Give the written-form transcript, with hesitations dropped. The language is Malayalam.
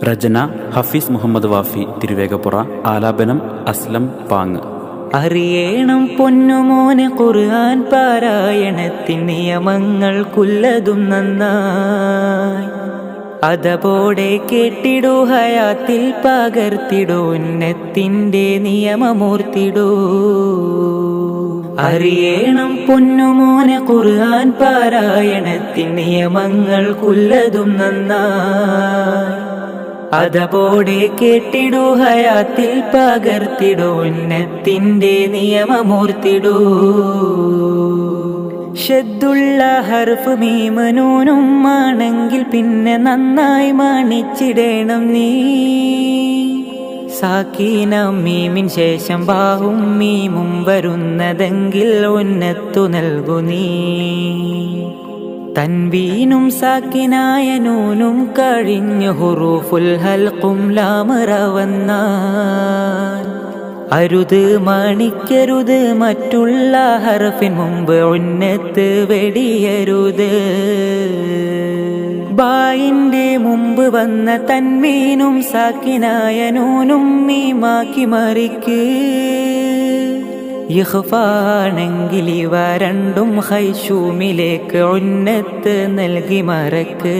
രചന ഹഫീസ് മുഹമ്മദ് വാഫി തിരുവേഗപ്പുറ. ആലാപനം അസ്ലം പാങ്. അറിയണം പൊന്നുമോനെ ഖുർആൻ പാരായണത്തിൻ നിയമങ്ങൾക്കുള്ളതും നന്നായി അതപോടെ കേട്ടിടൂ, ഹയാത്തിൽ പകർത്തിടൂ, ഉന്നത്തിൻ്റെ നിയമമൂർത്തിടൂ. അറിയണം പൊന്നുമോനെ ഖുർആൻ പാരായണത്തിൻ നിയമങ്ങൾക്കുള്ളതും നന്നായി അതപോടെ കേട്ടിടൂ, ഹയാത്തിൽ പകർത്തിടൂ, ഉന്നത്തിൻ്റെ നിയമമൂർത്തിടൂ. ഷദ്ദുള്ള ഹർഫ് മീമ് നൂനും ആണെങ്കിൽ പിന്നെ നന്നായി മാണിച്ചിടേണം നീ. സാക്കീനം മീമിൻ ശേഷം ബാഹും മീമും വരുന്നതെങ്കിൽ ഉന്നത്തു നൽകു നീ. തൻവീനും സാക്കിനായ നൂനും കഴിഞ്ഞു ഹുറൂഫുൽ ഹൽഖും ലാമറവന്നാൽ അരുത് മാണിക്കരുത്, മറ്റുള്ള ഹർഫിൻ മുമ്പ് ഉന്നത്ത് വെടിയരുത്. ബായിൻ്റെ മുമ്പ് വന്ന തൻവീനും സാക്കിനായ നൂനും മീമാക്കി മറിക്ക്. ഇഖ്ഫാണെങ്കിൽ ഇവ രണ്ടും ഖൈശൂമിലേക്ക് ഉന്നത്ത് നൽകി മറക്ക്.